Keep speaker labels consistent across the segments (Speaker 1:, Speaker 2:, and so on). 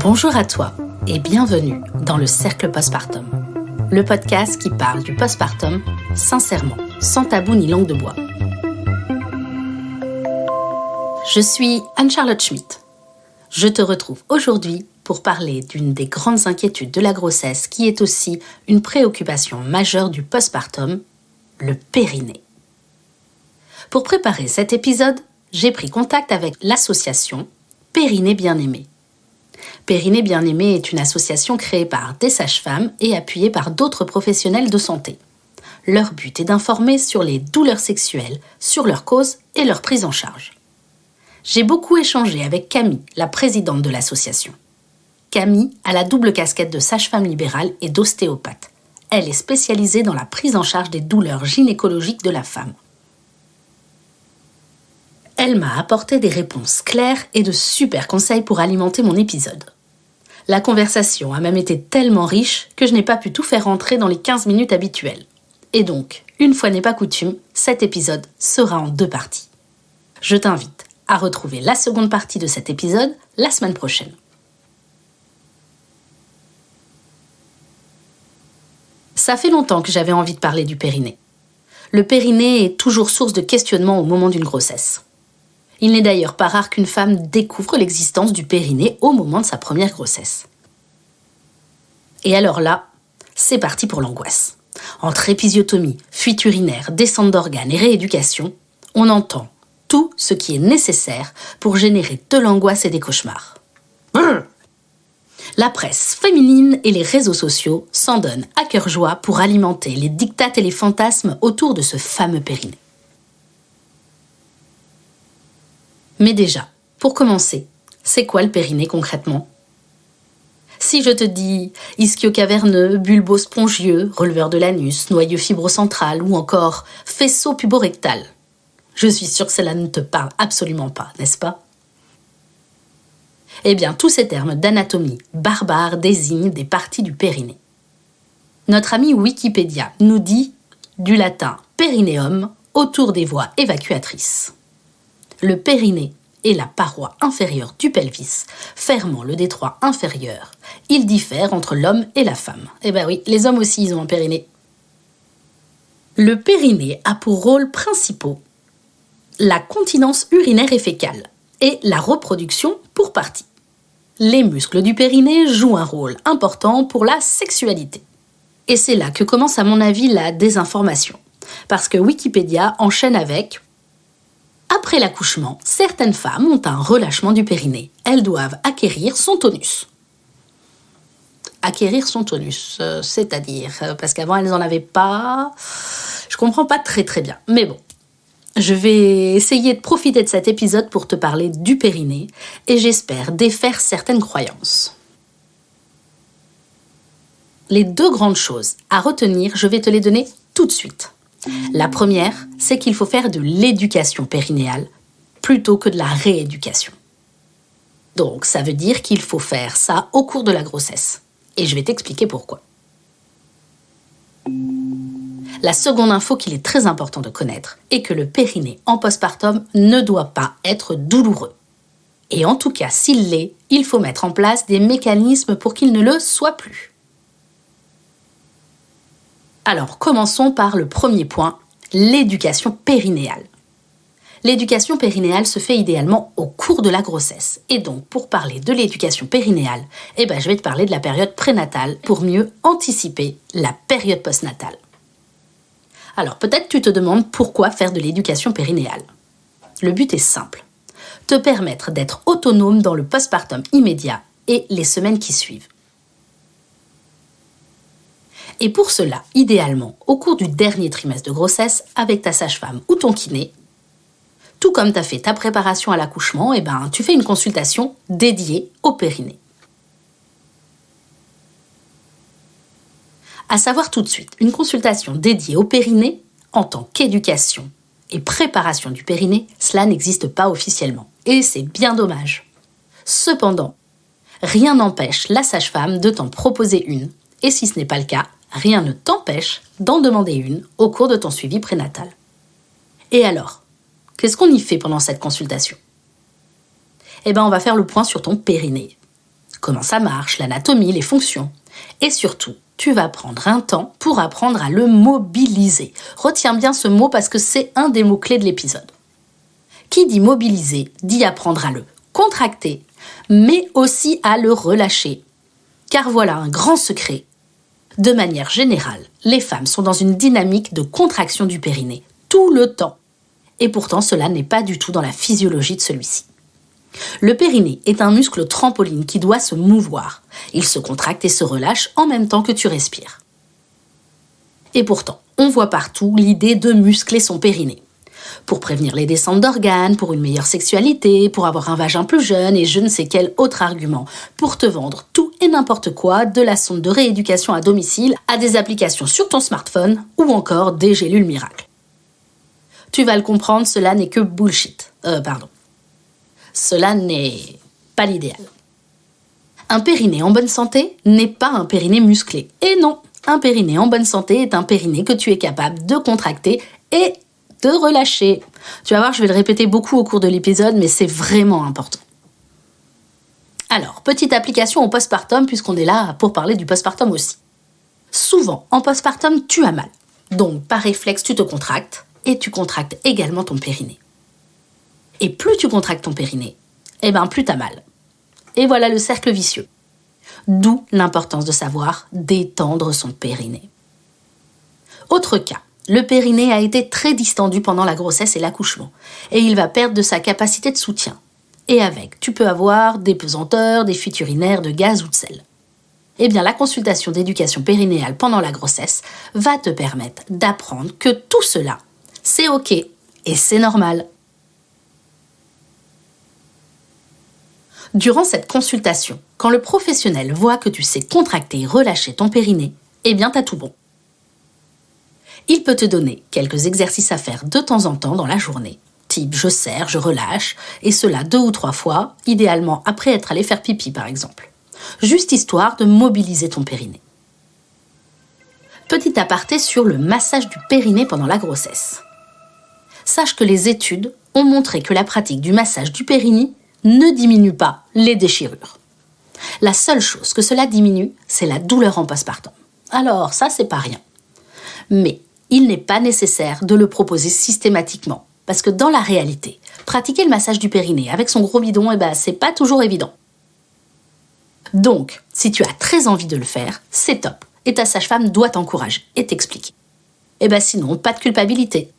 Speaker 1: Bonjour à toi et bienvenue dans le Cercle Postpartum, le podcast qui parle du postpartum sincèrement, sans tabou ni langue de bois. Je suis Anne-Charlotte Schmitt. Je te retrouve aujourd'hui pour parler d'une des grandes inquiétudes de la grossesse qui est aussi une préoccupation majeure du postpartum, le périnée. Pour préparer cet épisode, j'ai pris contact avec l'association Périnée Bien-Aimée. Périnée Bien-Aimée est une association créée par des sages-femmes et appuyée par d'autres professionnels de santé. Leur but est d'informer sur les douleurs sexuelles, sur leurs causes et leur prise en charge. J'ai beaucoup échangé avec Camille, la présidente de l'association. Camille a la double casquette de sage-femme libérale et d'ostéopathe. Elle est spécialisée dans la prise en charge des douleurs gynécologiques de la femme. Elle m'a apporté des réponses claires et de super conseils pour alimenter mon épisode. La conversation a même été tellement riche que je n'ai pas pu tout faire rentrer dans les 15 minutes habituelles. Et donc, une fois n'est pas coutume, cet épisode sera en 2 parties. Je t'invite à retrouver la seconde partie de cet épisode la semaine prochaine. Ça fait longtemps que j'avais envie de parler du périnée. Le périnée est toujours source de questionnement au moment d'une grossesse. Il n'est d'ailleurs pas rare qu'une femme découvre l'existence du périnée au moment de sa première grossesse. Et alors là, c'est parti pour l'angoisse. Entre épisiotomie, fuite urinaire, descente d'organes et rééducation, on entend tout ce qui est nécessaire pour générer de l'angoisse et des cauchemars. Brrr. La presse féminine et les réseaux sociaux s'en donnent à cœur joie pour alimenter les diktats et les fantasmes autour de ce fameux périnée. Mais déjà, pour commencer, c'est quoi le périnée concrètement ? Si je te dis ischio-caverneux, bulbo-spongieux, releveur de l'anus, noyau fibrocentral ou encore faisceau puborectal, je suis sûre que cela ne te parle absolument pas, n'est-ce pas ? Eh bien, tous ces termes d'anatomie barbare désignent des parties du périnée. Notre ami Wikipédia nous dit du latin périnéum, autour des voies évacuatrices. Le périnée est la paroi inférieure du pelvis, fermant le détroit inférieur. Il diffère entre l'homme et la femme. Eh ben oui, les hommes aussi, ils ont un périnée. Le périnée a pour rôle principaux la continence urinaire et fécale et la reproduction pour partie. Les muscles du périnée jouent un rôle important pour la sexualité. Et c'est là que commence à mon avis la désinformation. Parce que Wikipédia enchaîne avec « Après l'accouchement, certaines femmes ont un relâchement du périnée. Elles doivent acquérir son tonus. » Acquérir son tonus, c'est-à-dire, parce qu'avant elles n'en avaient pas, je comprends pas très bien. Mais bon, je vais essayer de profiter de cet épisode pour te parler du périnée et j'espère défaire certaines croyances. Les 2 grandes choses à retenir, je vais te les donner tout de suite. La première, c'est qu'il faut faire de l'éducation périnéale plutôt que de la rééducation. Donc, ça veut dire qu'il faut faire ça au cours de la grossesse. Et je vais t'expliquer pourquoi. La seconde info qu'il est très important de connaître est que le périnée en postpartum ne doit pas être douloureux. Et en tout cas, s'il l'est, il faut mettre en place des mécanismes pour qu'il ne le soit plus. Alors, commençons par le premier point, l'éducation périnéale. L'éducation périnéale se fait idéalement au cours de la grossesse. Et donc, pour parler de l'éducation périnéale, je vais te parler de la période prénatale pour mieux anticiper la période postnatale. Alors, peut-être tu te demandes pourquoi faire de l'éducation périnéale. Le but est simple, te permettre d'être autonome dans le postpartum immédiat et les semaines qui suivent. Et pour cela, idéalement, au cours du dernier trimestre de grossesse, avec ta sage-femme ou ton kiné, tout comme tu as fait ta préparation à l'accouchement, tu fais une consultation dédiée au périnée. À savoir tout de suite, une consultation dédiée au périnée, en tant qu'éducation et préparation du périnée, cela n'existe pas officiellement. Et c'est bien dommage. Cependant, rien n'empêche la sage-femme de t'en proposer une. Et si ce n'est pas le cas, rien ne t'empêche d'en demander une au cours de ton suivi prénatal. Et alors, qu'est-ce qu'on y fait pendant cette consultation ? On va faire le point sur ton périnée. comment ça marche, l'anatomie, les fonctions. Et surtout, tu vas prendre un temps pour apprendre à le mobiliser. Retiens bien ce mot parce que c'est un des mots-clés de l'épisode. Qui dit mobiliser, dit apprendre à le contracter, mais aussi à le relâcher. Car voilà un grand secret. De manière générale, les femmes sont dans une dynamique de contraction du périnée, tout le temps. Et pourtant, cela n'est pas du tout dans la physiologie de celui-ci. Le périnée est un muscle trampoline qui doit se mouvoir. Il se contracte et se relâche en même temps que tu respires. Et pourtant, on voit partout l'idée de muscler son périnée. Pour prévenir les descentes d'organes, pour une meilleure sexualité, pour avoir un vagin plus jeune et je ne sais quel autre argument. Pour te vendre tout et n'importe quoi, de la sonde de rééducation à domicile à des applications sur ton smartphone ou encore des gélules miracles. Tu vas le comprendre, cela n'est que bullshit. Cela n'est pas l'idéal. Un périnée en bonne santé n'est pas un périnée musclé. Et non, un périnée en bonne santé est un périnée que tu es capable de contracter et de relâcher. Tu vas voir, je vais le répéter beaucoup au cours de l'épisode, mais c'est vraiment important. Alors, petite application au postpartum, puisqu'on est là pour parler du postpartum aussi. Souvent, en postpartum, tu as mal. Donc, par réflexe, tu te contractes et tu contractes également ton périnée. Et plus tu contractes ton périnée, plus t'as mal. Et voilà le cercle vicieux. D'où l'importance de savoir détendre son périnée. Autre cas, le périnée a été très distendu pendant la grossesse et l'accouchement, et il va perdre de sa capacité de soutien. Et avec, tu peux avoir des pesanteurs, des fuites urinaires, de gaz ou de sel. Eh bien, la consultation d'éducation périnéale pendant la grossesse va te permettre d'apprendre que tout cela, c'est ok et c'est normal. Durant cette consultation, quand le professionnel voit que tu sais contracter et relâcher ton périnée, t'as tout bon. Il peut te donner quelques exercices à faire de temps en temps dans la journée. Type je serre, je relâche, et cela 2 ou 3 fois, idéalement après être allé faire pipi par exemple. Juste histoire de mobiliser ton périnée. Petit aparté sur le massage du périnée pendant la grossesse. Sache que les études ont montré que la pratique du massage du périnée ne diminue pas les déchirures. La seule chose que cela diminue, c'est la douleur en postpartum. Alors ça, c'est pas rien. Mais il n'est pas nécessaire de le proposer systématiquement, parce que dans la réalité, pratiquer le massage du périnée avec son gros bidon, c'est pas toujours évident. Donc, si tu as très envie de le faire, c'est top, et ta sage-femme doit t'encourager et t'expliquer. Sinon, pas de culpabilité.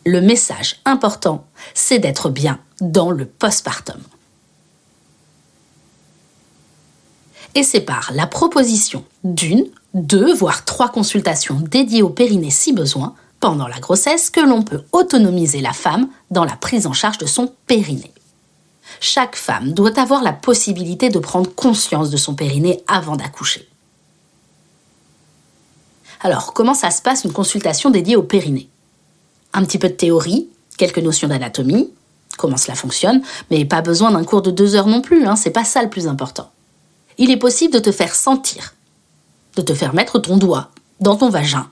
Speaker 1: Le message important, c'est d'être bien dans le postpartum. Et c'est par la proposition d'1, 2, voire 3 consultations dédiées au périnée si besoin, pendant la grossesse, que l'on peut autonomiser la femme dans la prise en charge de son périnée. Chaque femme doit avoir la possibilité de prendre conscience de son périnée avant d'accoucher. Alors, comment ça se passe une consultation dédiée au périnée ? Un petit peu de théorie, quelques notions d'anatomie, comment cela fonctionne, mais pas besoin d'un cours de 2 heures non plus, c'est pas ça le plus important. Il est possible de te faire sentir, de te faire mettre ton doigt dans ton vagin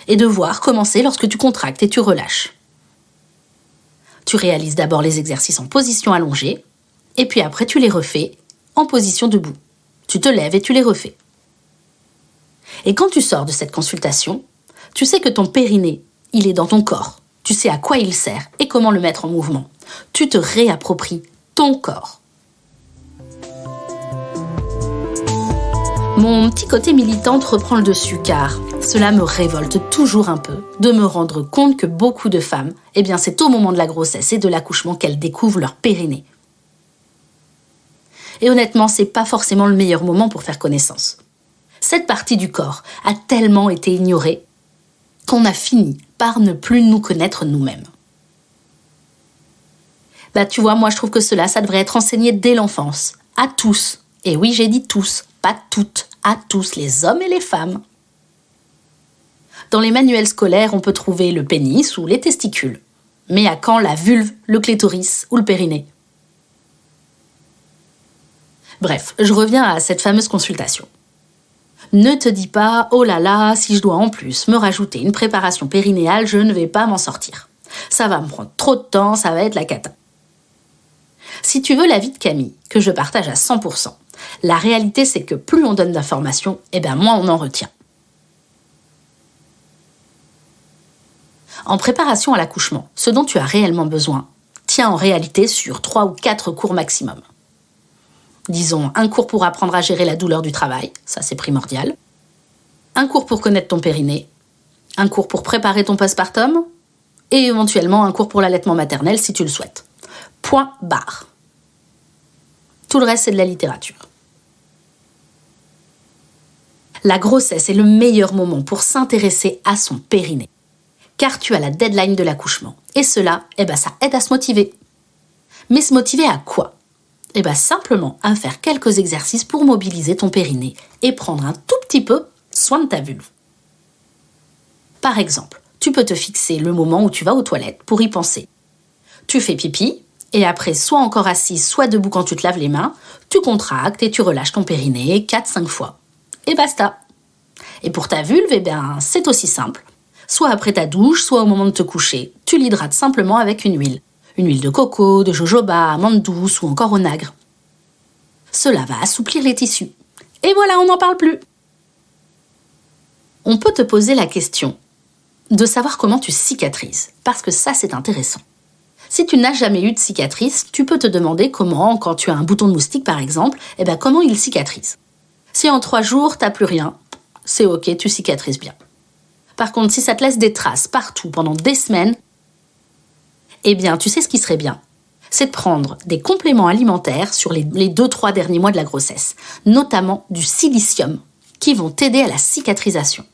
Speaker 1: et de voir comment c'est lorsque tu contractes et tu relâches. Tu réalises d'abord les exercices en position allongée et puis après tu les refais en position debout. Tu te lèves et tu les refais. Et quand tu sors de cette consultation, tu sais que ton périnée, il est dans ton corps. Tu sais à quoi il sert et comment le mettre en mouvement. Tu te réappropries ton corps. Mon petit côté militante reprend le dessus car cela me révolte toujours un peu de me rendre compte que beaucoup de femmes, c'est au moment de la grossesse et de l'accouchement qu'elles découvrent leur périnée. Et honnêtement, c'est pas forcément le meilleur moment pour faire connaissance. Cette partie du corps a tellement été ignorée qu'on a fini par ne plus nous connaître nous-mêmes. Tu vois, moi je trouve que ça devrait être enseigné dès l'enfance, à tous. Et oui, j'ai dit tous, pas toutes, à tous, les hommes et les femmes. Dans les manuels scolaires, on peut trouver le pénis ou les testicules. Mais à quand la vulve, le clitoris ou le périnée ? Bref, je reviens à cette fameuse consultation. Ne te dis pas « Oh là là, si je dois en plus me rajouter une préparation périnéale, je ne vais pas m'en sortir. Ça va me prendre trop de temps, ça va être la cata. » Si tu veux l'avis de Camille, que je partage à 100%, la réalité c'est que plus on donne d'informations, moins on en retient. En préparation à l'accouchement, ce dont tu as réellement besoin tient en réalité sur 3 ou 4 cours maximum. Disons, un cours pour apprendre à gérer la douleur du travail, ça c'est primordial. Un cours pour connaître ton périnée. Un cours pour préparer ton postpartum. Et éventuellement un cours pour l'allaitement maternel si tu le souhaites. Point barre. Tout le reste, c'est de la littérature. La grossesse est le meilleur moment pour s'intéresser à son périnée. Car tu as la deadline de l'accouchement. Et cela, ça aide à se motiver. Mais se motiver à quoi ? Simplement à faire quelques exercices pour mobiliser ton périnée et prendre un tout petit peu soin de ta vulve. Par exemple, tu peux te fixer le moment où tu vas aux toilettes pour y penser. Tu fais pipi et après, soit encore assise, soit debout quand tu te laves les mains, tu contractes et tu relâches ton périnée 4-5 fois. Et basta. Et pour ta vulve, c'est aussi simple. Soit après ta douche, soit au moment de te coucher, tu l'hydrates simplement avec une huile. Une huile de coco, de jojoba, amande douce ou encore onagre. Cela va assouplir les tissus. Et voilà, on n'en parle plus. On peut te poser la question de savoir comment tu cicatrises, parce que ça, c'est intéressant. Si tu n'as jamais eu de cicatrice, tu peux te demander comment, quand tu as un bouton de moustique par exemple, comment il cicatrise. Si en 3 jours, t'as plus rien, c'est ok, tu cicatrises bien. Par contre, si ça te laisse des traces partout pendant des semaines, tu sais ce qui serait bien. C'est de prendre des compléments alimentaires sur les 2-3 derniers mois de la grossesse, notamment du silicium, qui vont t'aider à la cicatrisation.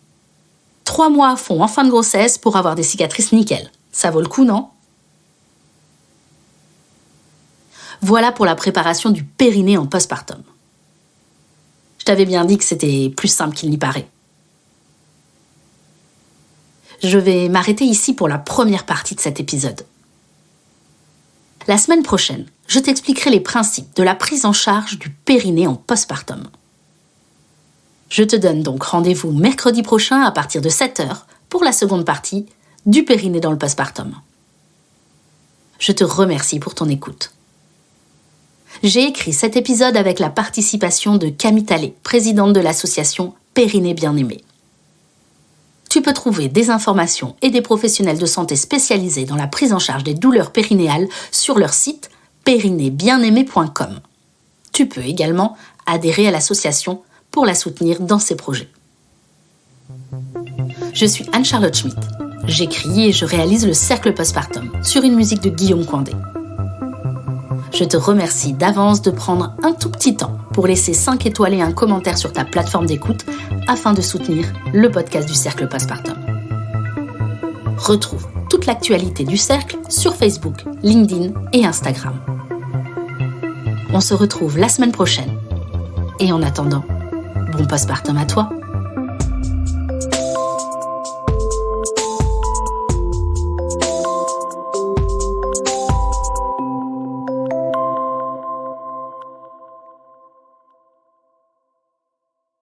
Speaker 1: 3 mois à fond en fin de grossesse pour avoir des cicatrices nickel. Ça vaut le coup, non ? Voilà pour la préparation du périnée en postpartum. Je t'avais bien dit que c'était plus simple qu'il n'y paraît. Je vais m'arrêter ici pour la première partie de cet épisode. La semaine prochaine, je t'expliquerai les principes de la prise en charge du périnée en postpartum. Je te donne donc rendez-vous mercredi prochain à partir de 7h pour la seconde partie du périnée dans le postpartum. Je te remercie pour ton écoute. J'ai écrit cet épisode avec la participation de Camille Tallet, présidente de l'association Périnée Bien-Aimé. Tu peux trouver des informations et des professionnels de santé spécialisés dans la prise en charge des douleurs périnéales sur leur site périnéebienAimé.com. Tu peux également adhérer à l'association pour la soutenir dans ses projets. Je suis Anne-Charlotte Schmitt. J'écris et je réalise le Cercle Postpartum sur une musique de Guillaume Coindé. Je te remercie d'avance de prendre un tout petit temps pour laisser 5 étoiles et un commentaire sur ta plateforme d'écoute afin de soutenir le podcast du Cercle Postpartum. Retrouve toute l'actualité du Cercle sur Facebook, LinkedIn et Instagram. On se retrouve la semaine prochaine. Et en attendant, bon postpartum à toi.